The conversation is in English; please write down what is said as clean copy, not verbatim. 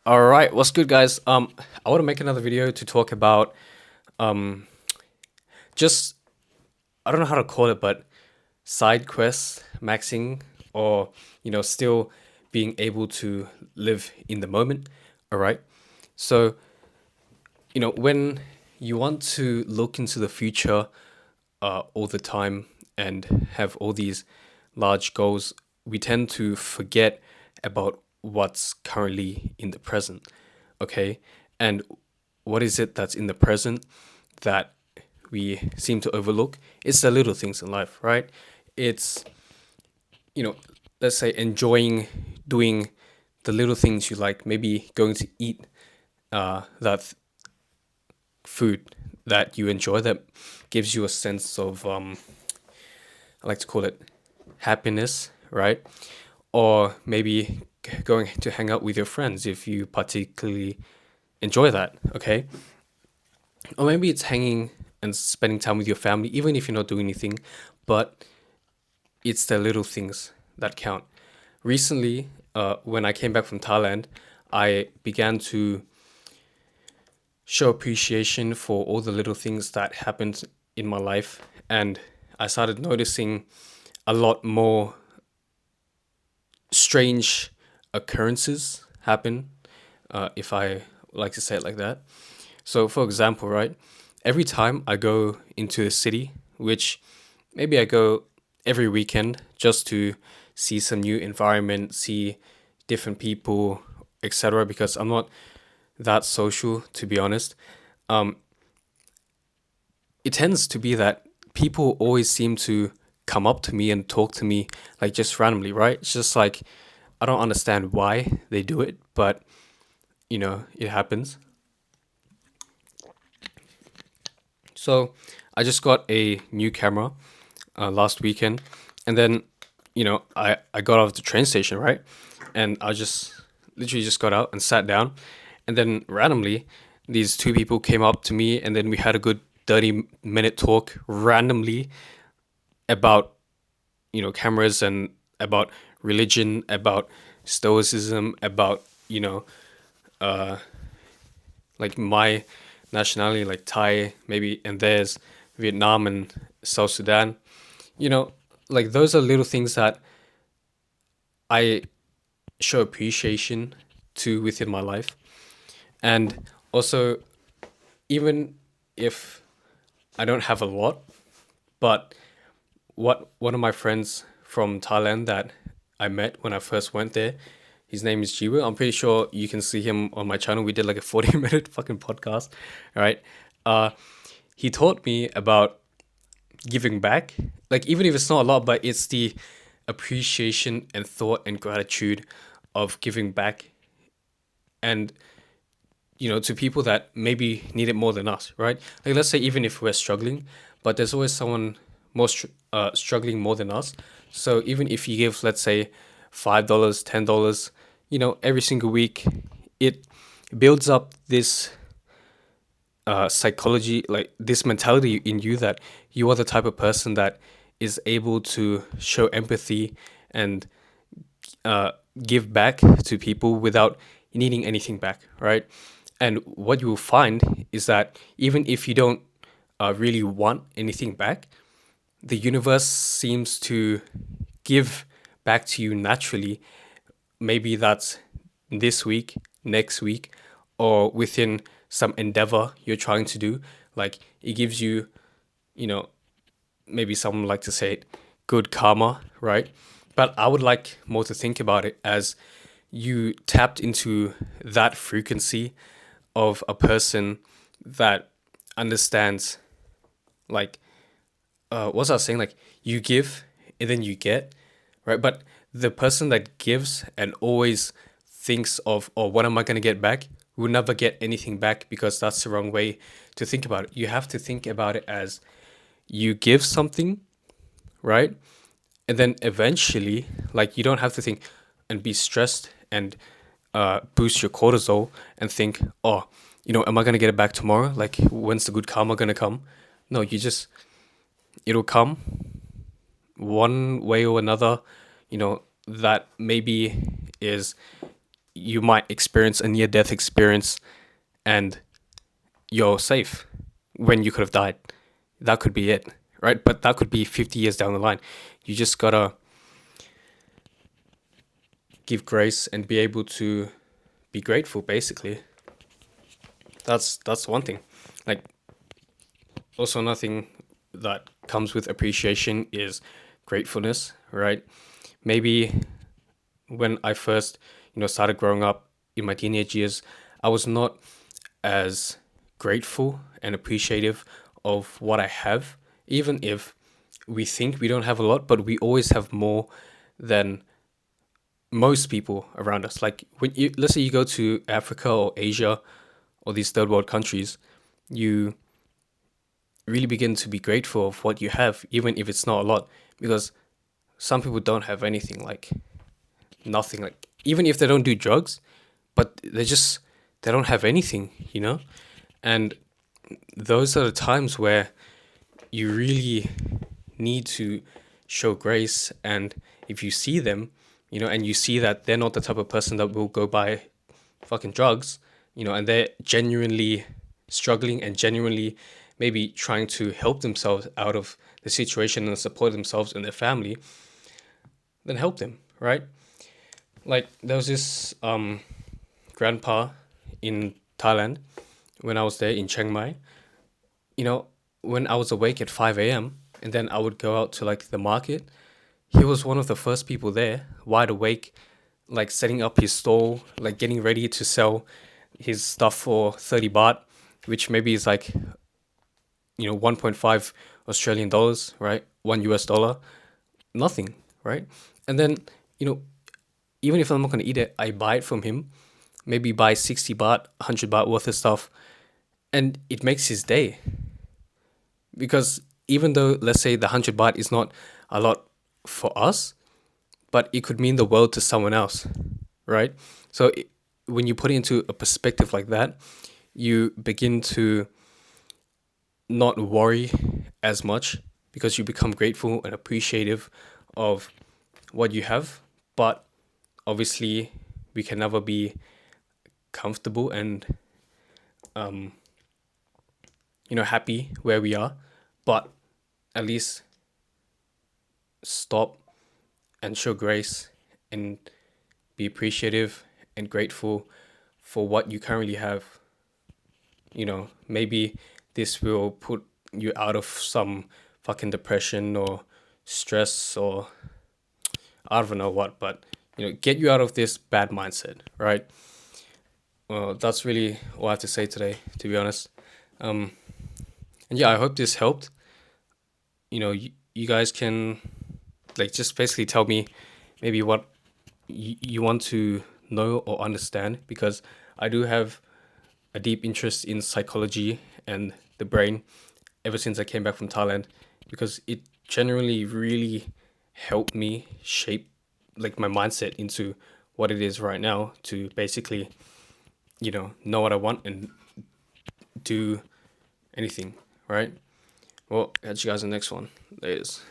All right, what's good, guys? I want to make another video to talk about um, just I don't know how to call it, but side quests, maxing, or still being able to live in the moment. All right. So when you want to look into the future all the time and have all these large goals, we tend to forget about what's currently in the present. Okay. And what is it that's in the present that we seem to overlook? It's the little things in life, right? It's, you know, let's say enjoying doing the little things you like, maybe going to eat that food that you enjoy that gives you a sense of I like to call it happiness, right? Or maybe going to hang out with your friends if you particularly enjoy that, okay? Or maybe it's hanging and spending time with your family, even if you're not doing anything, but it's the little things that count. Recently, when I came back from Thailand, I began to show appreciation for all the little things that happened in my life, and I started noticing a lot more strange occurrences happen, if I like to say it like that. So, for example, right, every time I go into the city, which maybe I go every weekend just to see some new environment, see different people, etc., because I'm not that social, to be honest. Um, it tends to be that people always seem to come up to me and talk to me like just randomly, right? It's just like I don't understand why they do it, but it happens. So I just got a new camera last weekend, and then I got off the train station, right, and I just literally just got out and sat down, and then randomly these two people came up to me, and then we had a good 30-minute talk randomly about cameras and about religion, about stoicism, about uh like my nationality, like Thai, maybe, and theirs, Vietnam and South Sudan. You know, like those are little things that I show appreciation to within my life. And also, even if I don't have a lot, but what one of my friends from Thailand that I met when I first went there, his name is Jiwa. I'm pretty sure you can see him on my channel. We did like a 40-minute fucking podcast, right? Uh, he taught me about giving back. Like even if it's not a lot, but it's the appreciation and thought and gratitude of giving back, and to people that maybe need it more than us, right? Like let's say even if we're struggling, but there's always someone struggling more than us. So even if you give, let's say, $5, $10, every single week, it builds up this psychology, like this mentality in you that you are the type of person that is able to show empathy and uh, give back to people without needing anything back, right? And what you will find is that even if you don't really want anything back, the universe seems to give back to you naturally. Maybe that's this week, next week, or within some endeavor you're trying to do. Like it gives you, you know, maybe some like to say it, good karma, right? But I would like more to think about it as you tapped into that frequency of a person that understands, like, what's I was saying? Like, you give and then you get, right? But the person that gives and always thinks of, oh, what am I going to get back? Will never get anything back because that's the wrong way to think about it. You have to think about it as you give something, right? And then eventually, like, you don't have to think and be stressed and boost your cortisol and think, oh, am I going to get it back tomorrow? Like, when's the good karma going to come? No, it'll come one way or another, that maybe is you might experience a near death experience and you're safe when you could have died. That could be it, right? But that could be 50 years down the line. You just gotta give grace and be able to be grateful, basically. That's one thing. Like, also nothing that comes with appreciation is gratefulness, right? Maybe when I first, started growing up in my teenage years, I was not as grateful and appreciative of what I have, even if we think we don't have a lot, but we always have more than most people around us. Like when you, let's say you go to Africa or Asia or these third world countries, you really begin to be grateful of what you have, even if it's not a lot, because some people don't have anything, like nothing, like even if they don't do drugs, but they don't have anything, and those are the times where you really need to show grace. And if you see them, and you see that they're not the type of person that will go buy fucking drugs, and they're genuinely struggling and genuinely maybe trying to help themselves out of the situation and support themselves and their family, then help them, right? Like there was this grandpa in Thailand when I was there in Chiang Mai. When I was awake at 5 a.m. and then I would go out to like the market, he was one of the first people there, wide awake, like setting up his stall, like getting ready to sell his stuff for 30 baht, which maybe is like, 1.5 Australian dollars, right? $1, nothing, right? And then, you know, even if I'm not going to eat it, I buy it from him, maybe buy 60 baht, 100 baht worth of stuff, and it makes his day. Because even though, let's say, the 100 baht is not a lot for us, but it could mean the world to someone else, right? So when you put it into a perspective like that, you begin to not worry as much because you become grateful and appreciative of what you have. But obviously, we can never be comfortable and happy where we are. But at least stop and show grace and be appreciative and grateful for what you currently have. Maybe this will put you out of some fucking depression or stress or I don't know what, but get you out of this bad mindset, right? Well, that's really all I have to say today, to be honest. And yeah, I hope this helped. You guys can like just basically tell me maybe what you want to know or understand, because I do have a deep interest in psychology and the brain ever since I came back from Thailand, because it generally really helped me shape like my mindset into what it is right now, to basically know what I want and do anything, right? Well, catch you guys in the next one. Laters.